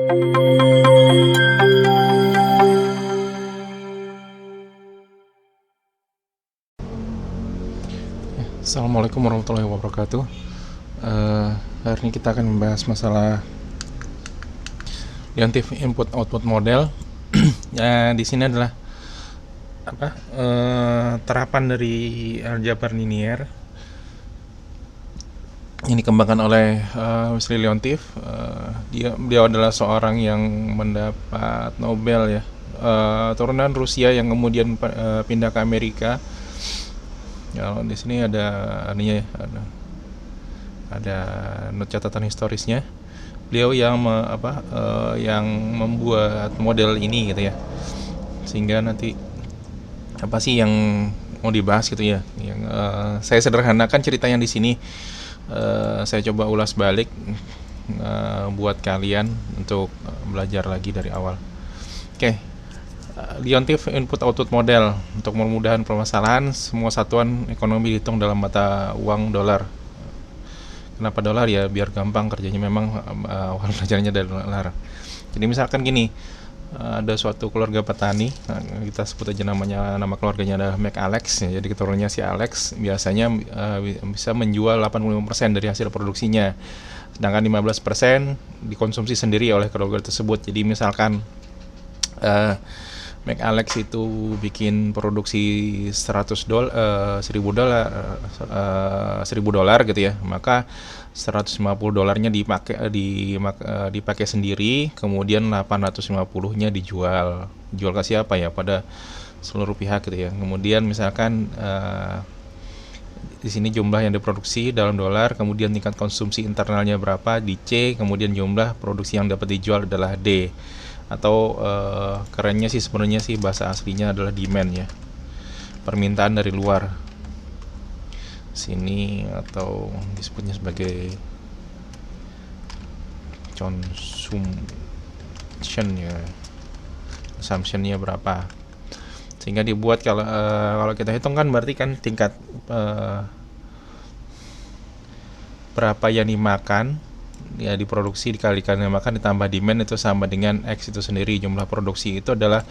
Assalamualaikum warahmatullahi wabarakatuh. Hari ini kita akan membahas masalah Leontief input output model. Ya, di sini adalah terapan dari aljabar linear. Ini dikembangkan oleh Wesley Leontief. Beliau adalah seorang yang mendapat Nobel ya, turunan Rusia yang kemudian pindah ke Amerika. Kalau di sini ada ininya ya, ada not catatan historisnya. Beliau yang yang membuat model ini gitu ya. Sehingga nanti apa sih yang mau dibahas gitu ya? Yang saya sederhanakan ceritanya di sini. Saya coba ulas balik buat kalian untuk belajar lagi dari awal. Oke. Leontief input output model untuk memudahkan permasalahan semua satuan ekonomi dihitung dalam mata uang dolar. Kenapa dolar ya? Biar gampang kerjanya, memang awal belajarnya dari dolar. Jadi misalkan gini, ada suatu keluarga petani, kita sebut aja nama keluarganya adalah McAlex ya, jadi keturunannya si Alex biasanya bisa menjual 85% dari hasil produksinya, sedangkan 15% dikonsumsi sendiri oleh keluarga tersebut. Jadi misalkan McAlex itu bikin produksi $1000 gitu ya, maka $150 dipakai sendiri, kemudian 850-nya dijual ke siapa ya, pada seluruh pihak gitu ya. Kemudian misalkan di sini jumlah yang diproduksi dalam dolar, kemudian tingkat konsumsi internalnya berapa di C, kemudian jumlah produksi yang dapat dijual adalah D. Atau kerennya sih sebenarnya sih bahasa aslinya adalah demand ya, permintaan dari luar sini, atau disebutnya sebagai consumption ya, consumptionnya berapa, sehingga dibuat kalau kita hitung kan berarti kan tingkat berapa yang dimakan ya, diproduksi dikalikan yang makan ditambah demand, itu sama dengan X itu sendiri. Jumlah produksi itu adalah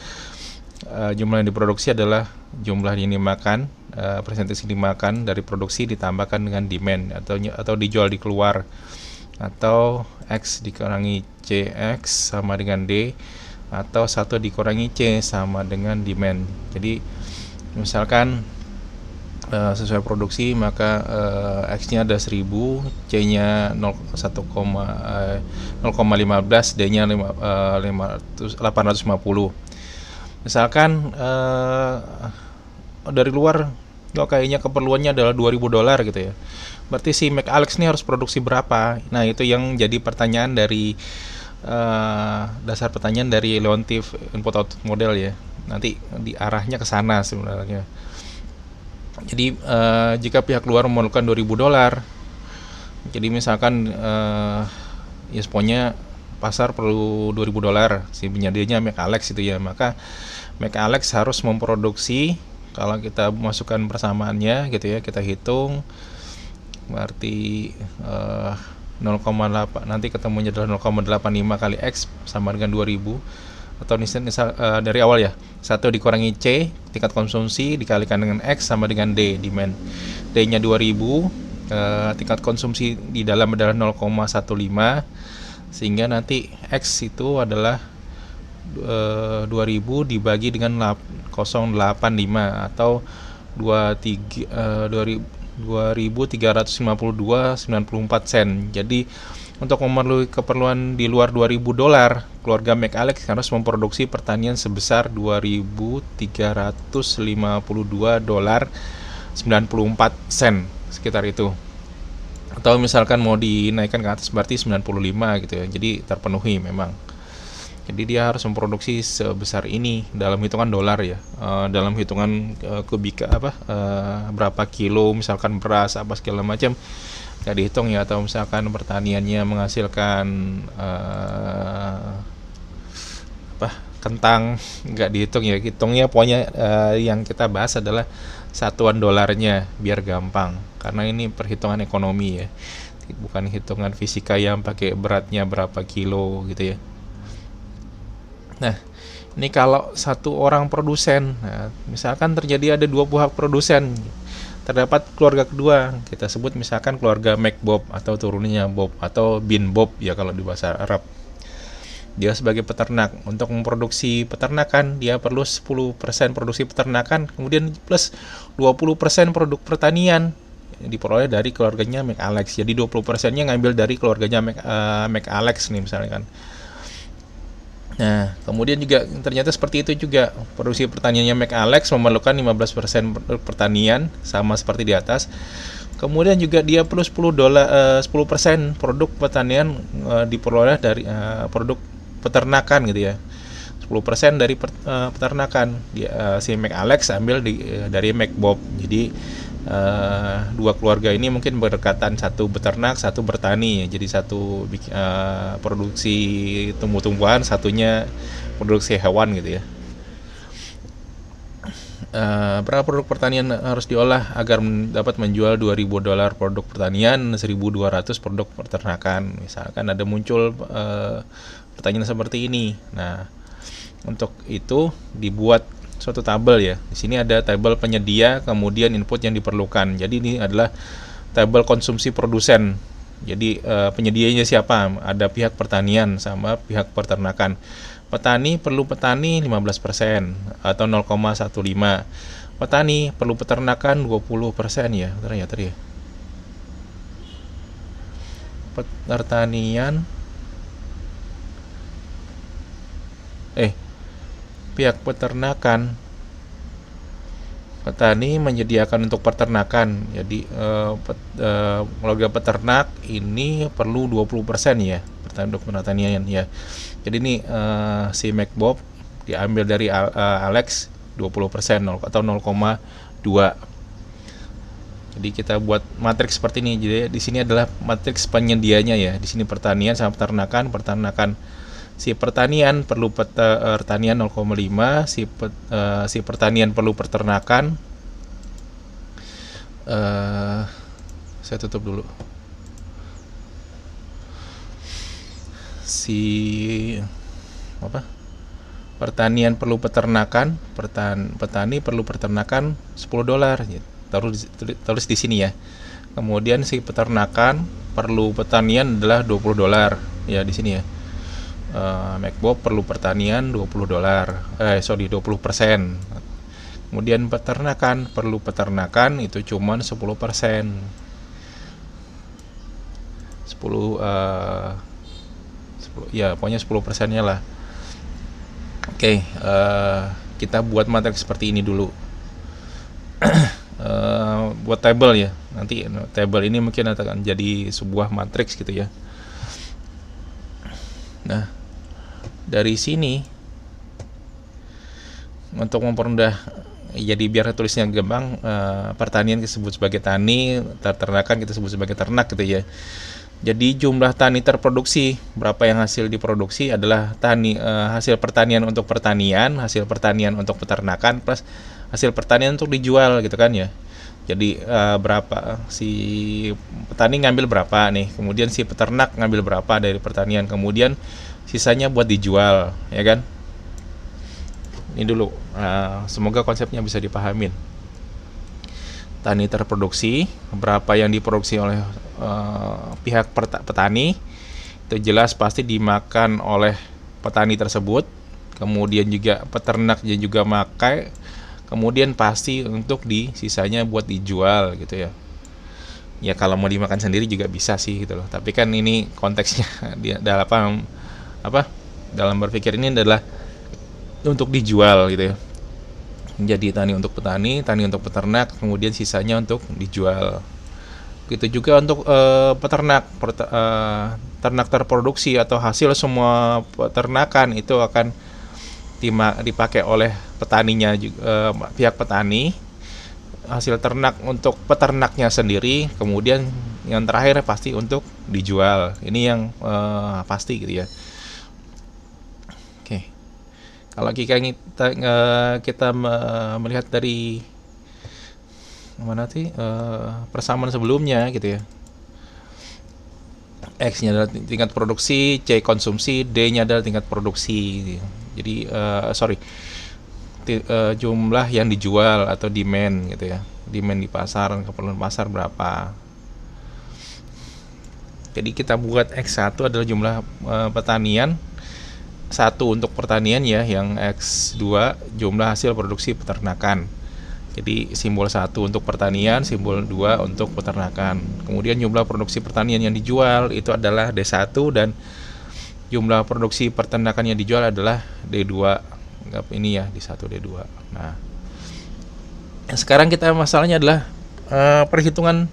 jumlah yang diproduksi adalah jumlah yang dimakan, persentase dimakan dari produksi ditambahkan dengan demand, atau dijual di keluar, atau X dikurangi CX sama dengan D, atau 1 dikurangi C sama dengan demand. Jadi misalkan sesuai produksi, maka X-nya ada 1000, C-nya 0,15, D-nya 850. Misalkan dari luar kayaknya keperluannya adalah $2000 gitu ya. Berarti si McAlex ini harus produksi berapa? Nah, itu yang jadi pertanyaan dari dasar pertanyaan dari Leontief input output model ya. Nanti diarahnya ke sana sebenarnya. Jadi jika pihak luar memerlukan $2000, jadi misalkan ya pokoknya pasar perlu $2000, si penyedianya McAlex itu ya, maka McAlex harus memproduksi, kalau kita masukkan persamaannya gitu ya, kita hitung berarti 0,8, nanti ketemunya adalah 0,85 kali X sama dengan 2000, atau misal dari awal ya, 1 dikurangi C tingkat konsumsi dikalikan dengan X sama dengan D demand. D-nya 2000, tingkat konsumsi di dalam adalah 0,15, sehingga nanti X itu adalah 2000 dibagi dengan 0,85 atau 2352,94 sen. Jadi untuk memenuhi keperluan di luar $2000, keluarga McAlex harus memproduksi pertanian sebesar $2.352.94 sekitar itu. Atau misalkan mau dinaikkan ke atas berarti 95 gitu ya. Jadi terpenuhi memang. Jadi dia harus memproduksi sebesar ini dalam hitungan dolar ya. Dalam hitungan kubik berapa kilo misalkan beras apa segala macam nggak dihitung ya, atau misalkan pertaniannya menghasilkan kentang nggak dihitung ya. Hitungnya pokoknya yang kita bahas adalah satuan dolarnya biar gampang, karena ini perhitungan ekonomi ya, bukan hitungan fisika yang pakai beratnya berapa kilo gitu ya. Nah, ini kalau satu orang produsen, nah, misalkan terjadi ada dua pihak produsen, terdapat keluarga kedua, kita sebut misalkan keluarga McBob atau turunannya Bob atau Bin Bob ya kalau di bahasa Arab. Dia sebagai peternak, untuk memproduksi peternakan dia perlu 10% produksi peternakan, kemudian plus 20% produk pertanian diperoleh dari keluarganya McAlex. Jadi 20%-nya ngambil dari keluarganya McAlex nih misalnya kan. Nah, kemudian juga ternyata seperti itu juga. Produksi pertaniannya McAlex memerlukan 15% pertanian sama seperti di atas. Kemudian juga dia perlu 10% produk pertanian diperoleh dari produk peternakan gitu ya. 10% dari peternakan. Si McAlex ambil dari McBob. Jadi dua keluarga ini mungkin berdekatan, satu beternak, satu bertani. Jadi satu produksi tumbuh-tumbuhan, satunya produksi hewan gitu ya. Berapa produk pertanian harus diolah agar dapat menjual $2.000 produk pertanian, 1.200 produk peternakan. Misalkan ada muncul pertanyaan seperti ini. Nah, untuk itu dibuat suatu tabel ya. Di sini ada tabel penyedia, kemudian input yang diperlukan. Jadi ini adalah tabel konsumsi produsen. Jadi penyedianya siapa? Ada pihak pertanian sama pihak peternakan. Petani perlu petani 15% atau 0,15. Petani perlu peternakan 20% ya. Ternyata ya. Pertanian pihak peternakan, petani menyediakan untuk peternakan. Jadi keluarga peternak ini perlu 20% ya untuk pertanian ya. Jadi ini si McBob diambil dari Alex 20% atau 0,2. Jadi kita buat matriks seperti ini. Jadi di sini adalah matriks penyedianya ya. Di sini pertanian sama peternakan. Si pertanian perlu pertanian 0,5, si pertanian perlu peternakan. Saya tutup dulu. Pertanian perlu peternakan, petani perlu peternakan $10. Terus di sini ya. Kemudian si peternakan perlu pertanian adalah $20 ya di sini ya. McBob perlu pertanian $20. 20%. Kemudian peternakan perlu peternakan itu cuman 10%. 10 ya pokoknya 10%-nya lah. Oke, kita buat matriks seperti ini dulu. Buat tabel ya. Nanti tabel ini mungkin akan jadi sebuah matriks gitu ya. Nah, dari sini untuk mempermudah jadi biar tulisnya gampang, pertanian disebut sebagai tani, ternakan kita sebut sebagai ternak gitu ya. Jadi jumlah tani terproduksi, berapa yang hasil diproduksi adalah hasil pertanian untuk pertanian, hasil pertanian untuk peternakan plus hasil pertanian untuk dijual gitu kan ya. Jadi berapa si petani ngambil berapa nih, kemudian si peternak ngambil berapa dari pertanian, kemudian sisanya buat dijual ya kan. Ini dulu, semoga konsepnya bisa dipahamin. Tani terproduksi, berapa yang diproduksi oleh pihak petani itu jelas pasti dimakan oleh petani tersebut, kemudian juga peternaknya juga makai, kemudian pasti untuk sisanya buat dijual gitu ya. Ya kalau mau dimakan sendiri juga bisa sih gitu loh, tapi kan ini konteksnya dalam berpikir ini adalah untuk dijual gitu ya. Jadi tani untuk petani, tani untuk peternak, kemudian sisanya untuk dijual. Gitu juga untuk peternak, ternak terproduksi atau hasil semua peternakan itu akan dipakai oleh petaninya, pihak petani. Hasil ternak untuk peternaknya sendiri, kemudian yang terakhir pasti untuk dijual. Ini yang pasti gitu ya. Oke. Kalau kita melihat dari persamaan sebelumnya gitu ya. X-nya adalah tingkat produksi, C konsumsi, D-nya adalah tingkat produksi gitu. Jadi jumlah yang dijual atau demand gitu ya, demand di pasar, keperluan pasar berapa. Jadi kita buat X1 adalah jumlah pertanian, 1 untuk pertanian ya, yang X2 jumlah hasil produksi peternakan. Jadi simbol 1 untuk pertanian, simbol 2 untuk peternakan. Kemudian jumlah produksi pertanian yang dijual itu adalah D1 dan jumlah produksi peternakan yang dijual adalah D2. Ini ya, D1 D2. Nah, sekarang kita masalahnya adalah perhitungan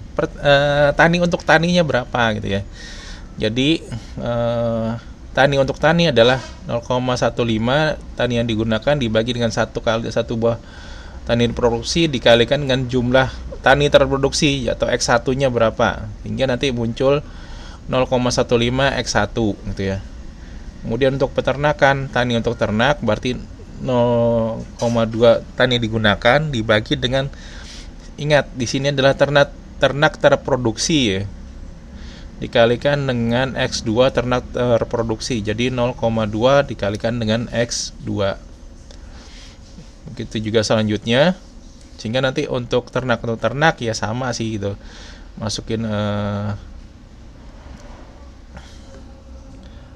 tani untuk taninya berapa gitu ya. Jadi tani untuk tani adalah 0,15 tani yang digunakan dibagi dengan 1 buah tani produksi dikalikan dengan jumlah tani terproduksi atau X1-nya berapa. Hingga nanti muncul 0,15 X1 gitu ya. Kemudian untuk peternakan, tani untuk ternak berarti 0,2 tani digunakan dibagi dengan, ingat di sini adalah ternak terproduksi ya, dikalikan dengan X2 ternak terproduksi. Jadi 0,2 dikalikan dengan X2. Begitu juga selanjutnya. Sehingga nanti untuk ternak ya sama sih gitu. Masukin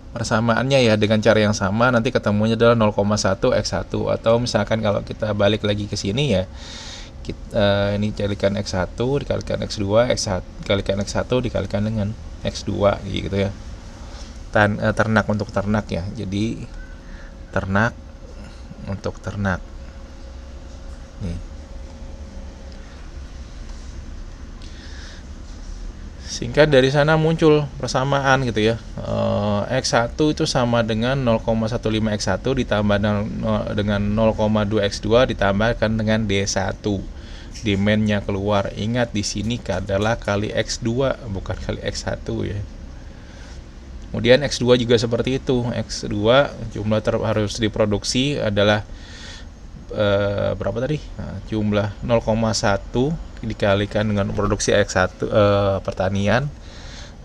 persamaannya ya dengan cara yang sama, nanti ketemunya adalah 0,1 X1. Atau misalkan kalau kita balik lagi ke sini ya, ini dikalikan X1 dikalikan X2, dikalikan X1 dikalikan dengan X2 gitu ya. Ternak untuk ternak ya. Jadi ternak untuk ternak. Nih. Sehingga dari sana muncul persamaan gitu ya. X1 itu sama dengan 0,15 X1 ditambah dengan 0,2 X2 ditambahkan dengan D1. Demand-nya keluar. Ingat di sini adalah kali X2 bukan kali X1 ya. Kemudian X2 juga seperti itu. X2 jumlah harus diproduksi adalah berapa tadi? Jumlah 0,1 dikalikan dengan produksi X1 pertanian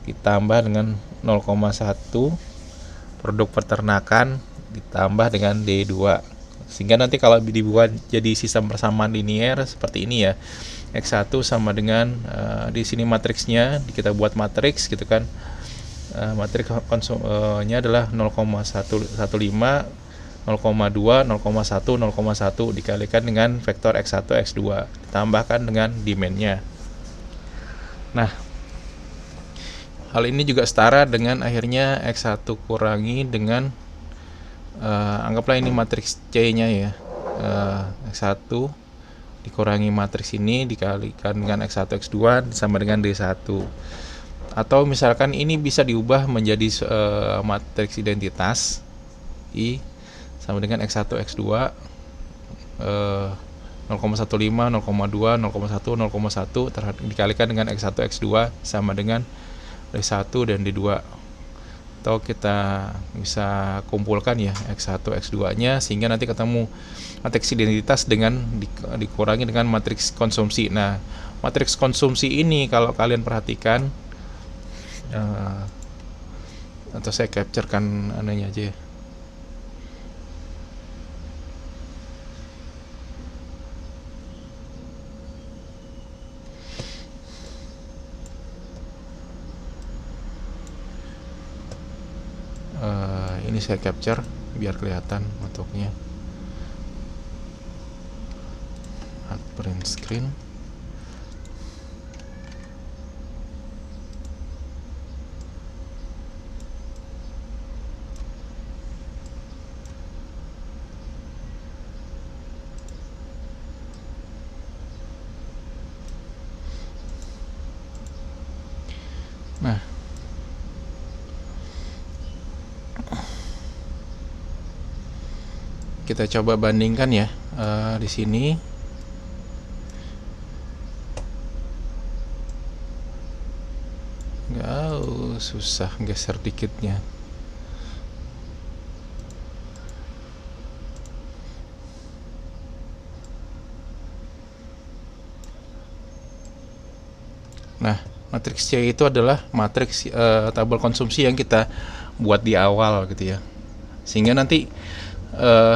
ditambah dengan 0,1 produk peternakan ditambah dengan D2. Sehingga nanti kalau dibuat jadi sistem persamaan linier seperti ini ya. X1 sama dengan di sini matriksnya kita buat matriks gitu kan. Matriks konsumnya adalah 0,115 0,2, 0,1, 0,1 dikalikan dengan vektor X1, X2 ditambahkan dengan demand-nya. Nah, hal ini juga setara dengan akhirnya X1 kurangi dengan anggaplah ini matriks C-nya ya. X1 dikurangi matriks ini dikalikan dengan X1, X2 sama dengan D1. Atau misalkan ini bisa diubah menjadi matriks identitas I sama dengan X1, X2 0,15, 0,2, 0,1, 0,1 dikalikan dengan X1, X2 sama dengan D1 dan D2. Atau kita bisa kumpulkan ya X1, X2 nya sehingga nanti ketemu matriks identitas dengan dikurangi dengan matriks konsumsi. Nah, matriks konsumsi ini kalau kalian perhatikan atau saya capturekan anehnya aja ya. Ini saya capture biar kelihatan bentuknya. Print screen. Nah, kita coba bandingkan ya di sini. Susah geser dikitnya. Nah, matriks C itu adalah matriks tabel konsumsi yang kita buat di awal gitu ya. Sehingga nanti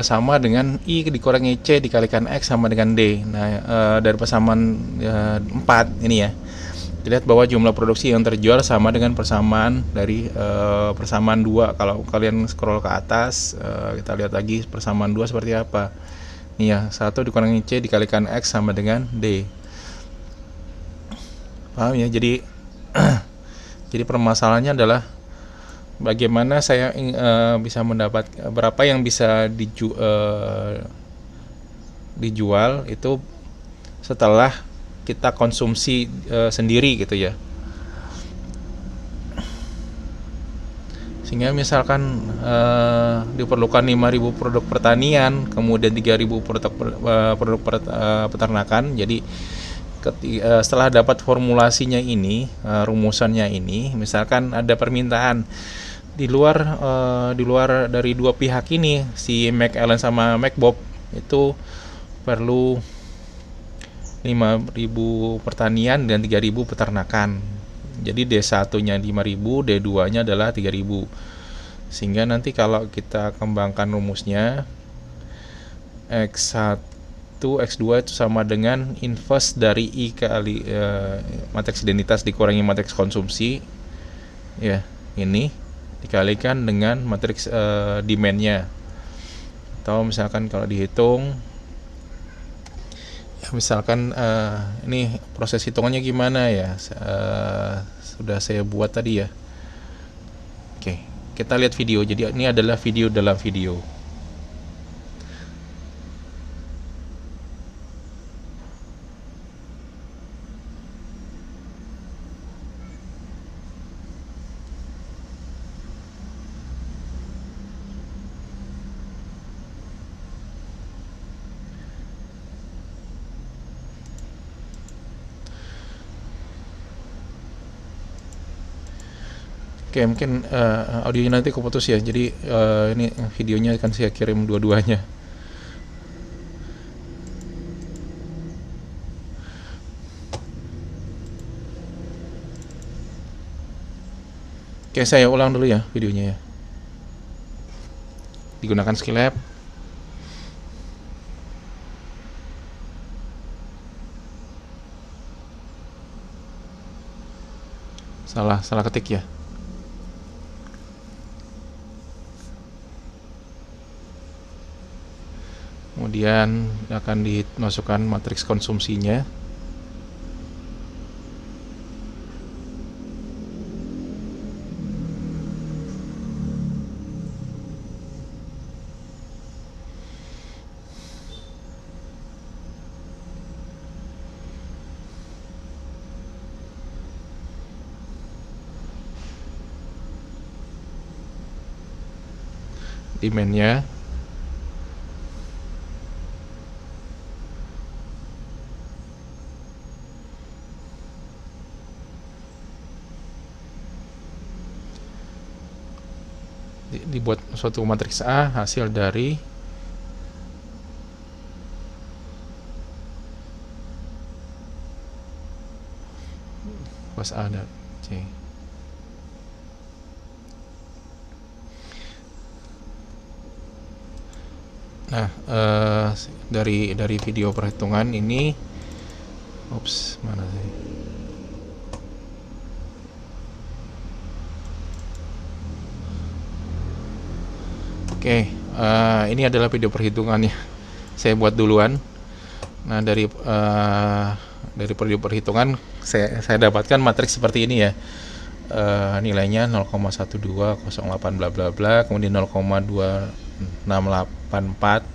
sama dengan I dikurangi C dikalikan X sama dengan D. Nah, dari persamaan 4 ini ya, dilihat bahwa jumlah produksi yang terjual sama dengan persamaan dari persamaan 2. Kalau kalian scroll ke atas, kita lihat lagi persamaan 2 seperti apa. Nih ya, 1 dikurangi C dikalikan X sama dengan D. Paham ya? Jadi jadi permasalahannya adalah bagaimana saya bisa mendapat berapa yang bisa dijual itu setelah kita konsumsi sendiri gitu ya. Sehingga misalkan diperlukan 5.000 produk pertanian, kemudian 3.000 produk peternakan. Jadi setelah dapat formulasinya ini, rumusannya ini, misalkan ada permintaan di luar dari dua pihak ini, si McAllen sama McBob itu perlu 5.000 pertanian dan 3.000 peternakan. Jadi D1-nya 5.000, D2-nya adalah 3.000. Sehingga nanti kalau kita kembangkan rumusnya, X1, X2 itu sama dengan inverse dari I kali matriks identitas dikurangi matriks konsumsi. Ya, ini dikalikan dengan matriks demand-nya. Atau misalkan kalau dihitung, misalkan ini proses hitungannya gimana ya, sudah saya buat tadi ya. Oke, kita lihat video. Jadi ini adalah video dalam video. Oke, mungkin audionya nanti keputus ya. Jadi ini videonya akan saya kirim dua-duanya. Oke, saya ulang dulu ya videonya ya. Digunakan Skillab. Salah ketik ya. Kemudian akan dimasukkan matriks konsumsinya. Demand-nya. Dibuat suatu matriks A hasil dari plus A dan C. Nah, dari video perhitungan ini, mana sih? Oke, ini adalah video perhitungannya. Saya buat duluan. Nah, dari video perhitungan saya dapatkan matriks seperti ini ya. Nilainya 0,1208 bla bla bla, kemudian 0,2684,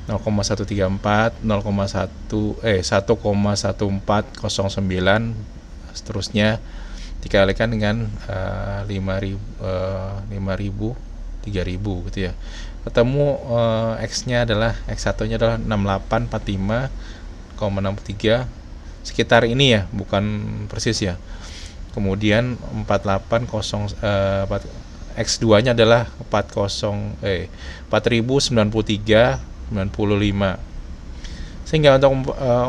0,134, 1,1409, seterusnya dikalikan dengan 5.000 3.000 gitu ya. Ketemu X-nya adalah X1-nya adalah 6845,63, sekitar ini ya, bukan persis ya. Kemudian X2-nya adalah 4.093,95. Sehingga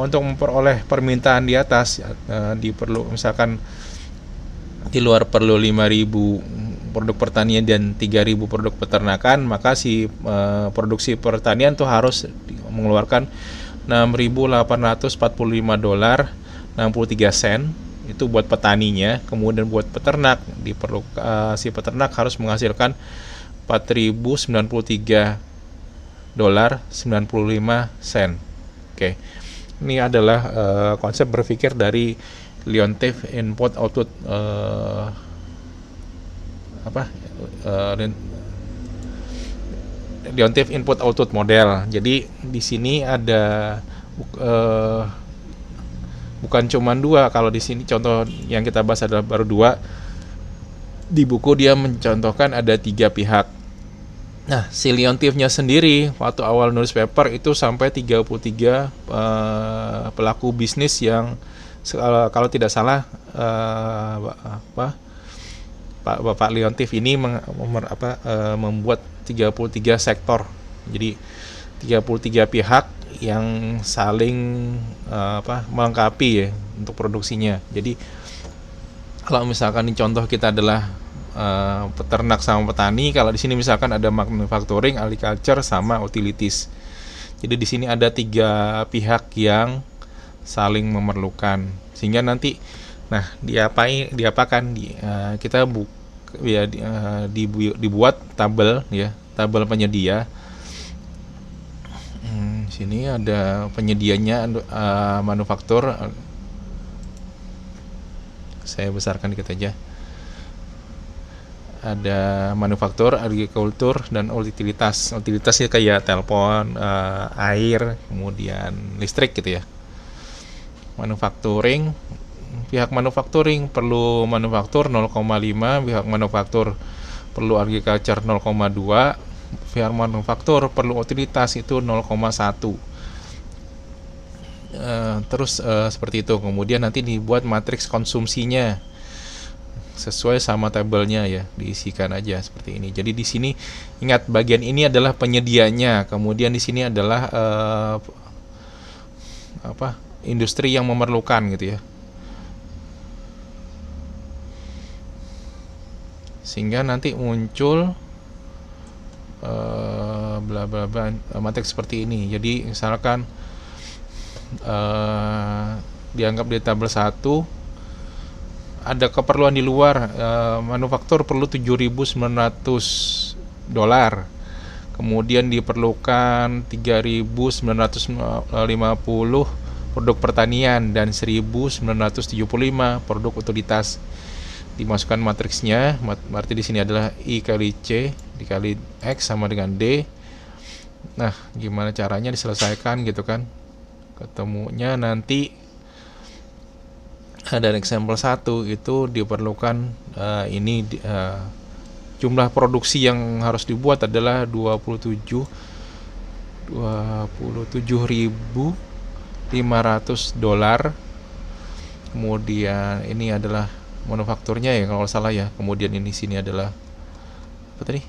untuk memperoleh permintaan di atas diperlu misalkan di luar perlu 5.000 produk pertanian dan 3.000 produk peternakan, maka si produksi pertanian tuh harus mengeluarkan $6.845 63 sen itu buat petaninya. Kemudian buat peternak si peternak harus menghasilkan $4.093.95. Oke. Ini adalah konsep berpikir dari Leontief input output Leontief input output model. Jadi di sini ada bukan cuma dua. Kalau di sini contoh yang kita bahas adalah baru dua. Di buku dia mencontohkan ada 3 pihak. Nah, si Leontiefnya sendiri waktu awal nulis paper itu sampai 33 pelaku bisnis yang kalau tidak salah Bapak Leontief ini membuat 33 sektor. Jadi 33 pihak yang saling melengkapi ya untuk produksinya. Jadi kalau misalkan ini contoh kita adalah peternak sama petani, kalau di sini misalkan ada manufacturing, agriculture sama utilities. Jadi di sini ada 3 pihak yang saling memerlukan. Sehingga nanti kita dibuat tabel ya, tabel penyedia. Sini ada penyedianya manufaktur. Saya besarkan dikit aja. Ada manufaktur, agrikultur, dan utilitas. Utilitasnya kayak telepon, air, kemudian listrik gitu ya. Manufacturing, pihak manufacturing perlu manufaktur 0,5, pihak manufaktur perlu agriculture 0,2, pihak manufaktur perlu utilitas itu 0,1. Terus seperti itu. Kemudian nanti dibuat matriks konsumsinya sesuai sama tabelnya ya, diisikan aja seperti ini. Jadi di sini ingat bagian ini adalah penyedianya, kemudian di sini adalah industri yang memerlukan gitu ya. Sehingga nanti muncul bla bla bla matriks seperti ini. Jadi misalkan dianggap di tabel 1 ada keperluan di luar, manufaktur perlu $7.900, kemudian diperlukan 3.950 produk pertanian dan 1.975 produk utilitas. Dimasukkan matriksnya, berarti di sini adalah I kali C dikali X sama dengan D. Nah, gimana caranya diselesaikan gitu kan? Ketemunya nanti ada example 1 itu diperlukan jumlah produksi yang harus dibuat adalah $27.500. Kemudian ini adalah manufakturnya ya kalau salah ya. Kemudian ini sini adalah apa tadi?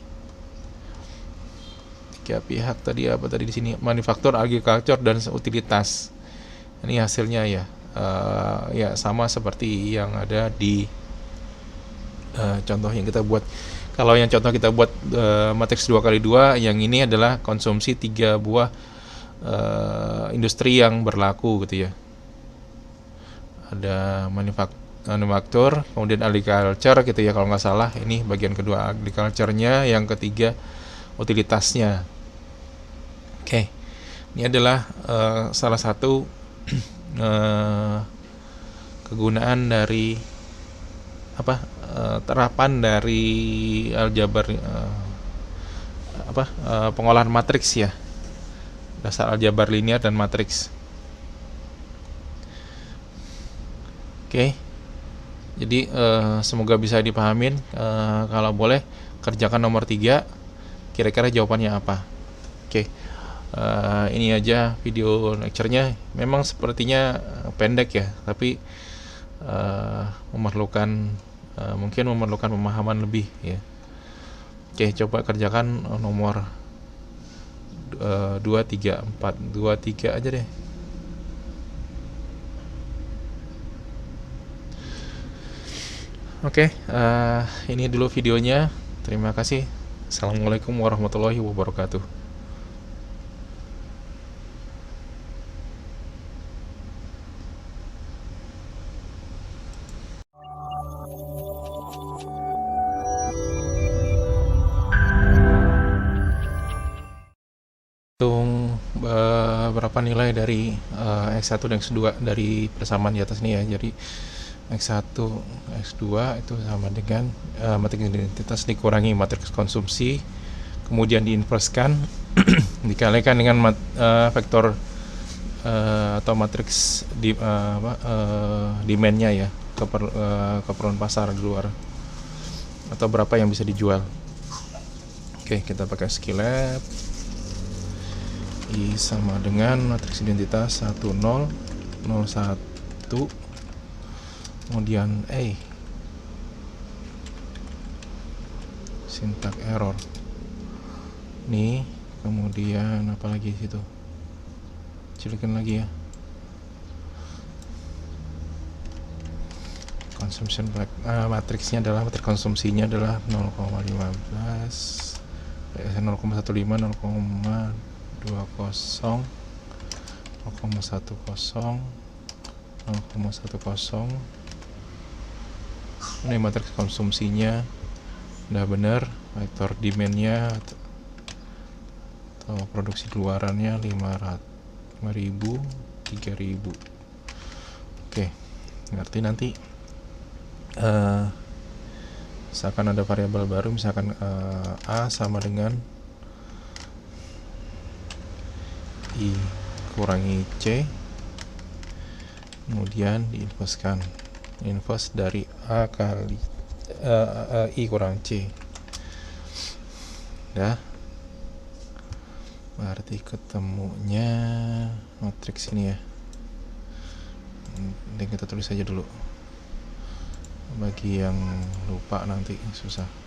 3 pihak tadi di sini manufaktur, agriculture, dan utilitas. Ini hasilnya ya. Ya sama seperti yang ada di contoh yang kita buat. Kalau yang contoh kita buat matriks 2x2, yang ini adalah konsumsi 3 buah industri yang berlaku gitu ya. Ada manufaktur, kemudian agriculture gitu ya kalau nggak salah. Ini bagian kedua agriculture-nya, yang ketiga utilitasnya. Oke. Ini adalah salah satu kegunaan dari terapan dari aljabar pengolahan matriks ya, dasar aljabar linear dan matriks. Oke. Jadi semoga bisa dipahamin. Kalau boleh kerjakan nomor 3, kira-kira jawabannya apa. Oke. Ini aja video lecture-nya. Memang sepertinya pendek ya, tapi mungkin memerlukan pemahaman lebih ya. Oke, coba kerjakan nomor 2, 3, 4. 2, 3 aja deh. Oke, ini dulu videonya. Terima kasih. Assalamualaikum warahmatullahi wabarakatuh. Hitung berapa nilai dari X1 dan X2 dari persamaan di atas nih ya. Jadi X1, X2 itu sama dengan matriks identitas dikurangi matriks konsumsi, kemudian diinverskan, dikalikan dengan vektor atau matriks demand-nya ya, keperluan pasar di luar, atau berapa yang bisa dijual. Oke, kita pakai skillet. I sama dengan matriks identitas 10, 01, kemudian syntax error nih, kemudian apa lagi situ, cilikin lagi ya, consumption matriksnya adalah matriks konsumsinya adalah 0,15, 0,15, 0,20, 0,10. Ini matriks konsumsinya udah bener, vektor demand-nya atau produksi keluarannya 5.000, 3.000. Oke, ngerti nanti. Misalkan ada variabel baru, misalkan A sama dengan I kurangi C, kemudian diinverskan, inverse dari A kali I kurang C. Dah, berarti ketemunya matriks ini ya. Dan kita tulis aja dulu, bagi yang lupa nanti susah.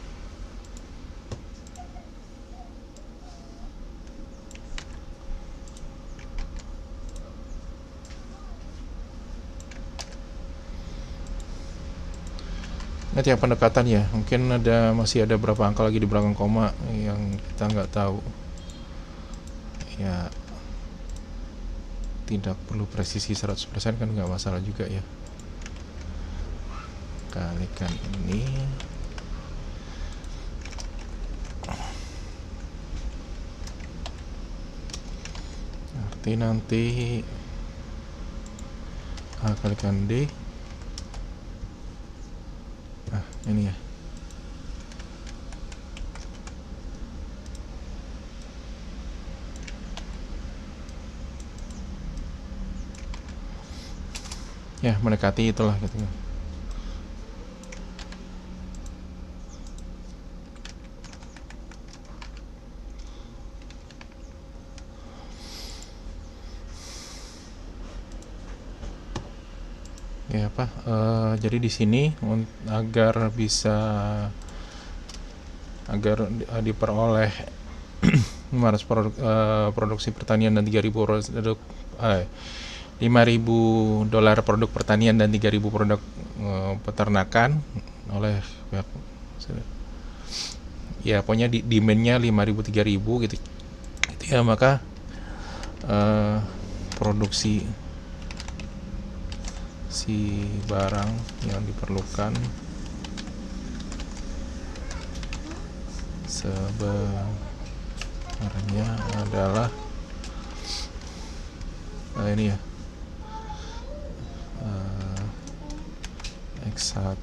Ini tiap pendekatan ya, mungkin masih ada berapa angka lagi di belakang koma yang kita nggak tahu ya. Tidak perlu presisi 100% kan, nggak masalah juga ya. Kalikan ini, arti nanti A kalikan D. Ini ya, ya mendekati itulah gitu. Ya apa? Jadi di sini agar diperoleh 500 produksi pertanian dan 3.000 $5.000 produk pertanian dan 3.000 produk peternakan oleh pihak ya, pokoknya demand-nya 5.000 3.000 gitu ya, maka produksi si barang yang diperlukan sebenarnya adalah ini ya, X1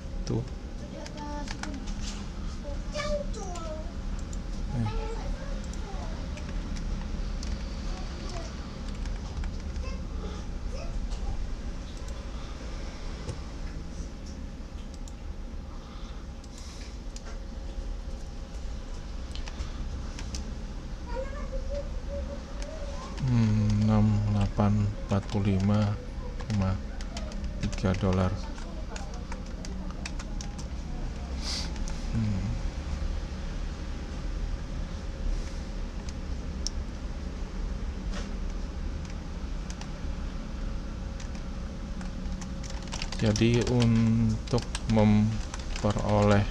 $6845,3. Jadi untuk diperoleh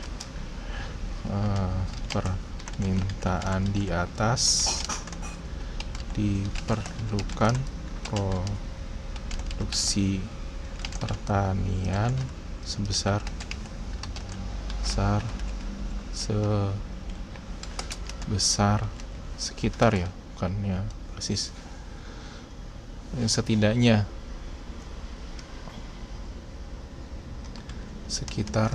permintaan di atas, diperlukan produksi pertanian sebesar sekitar, ya, bukannya persis, setidaknya sekitar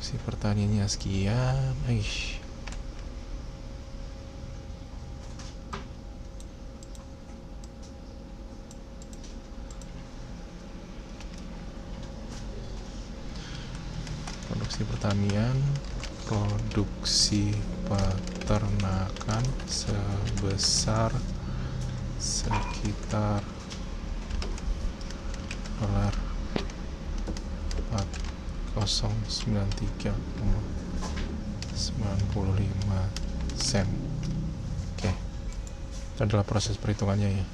si pertaniannya sekian. Produksi pertanian, produksi peternakan sebesar sekitar $4093,95. Oke, itu adalah proses perhitungannya, ya.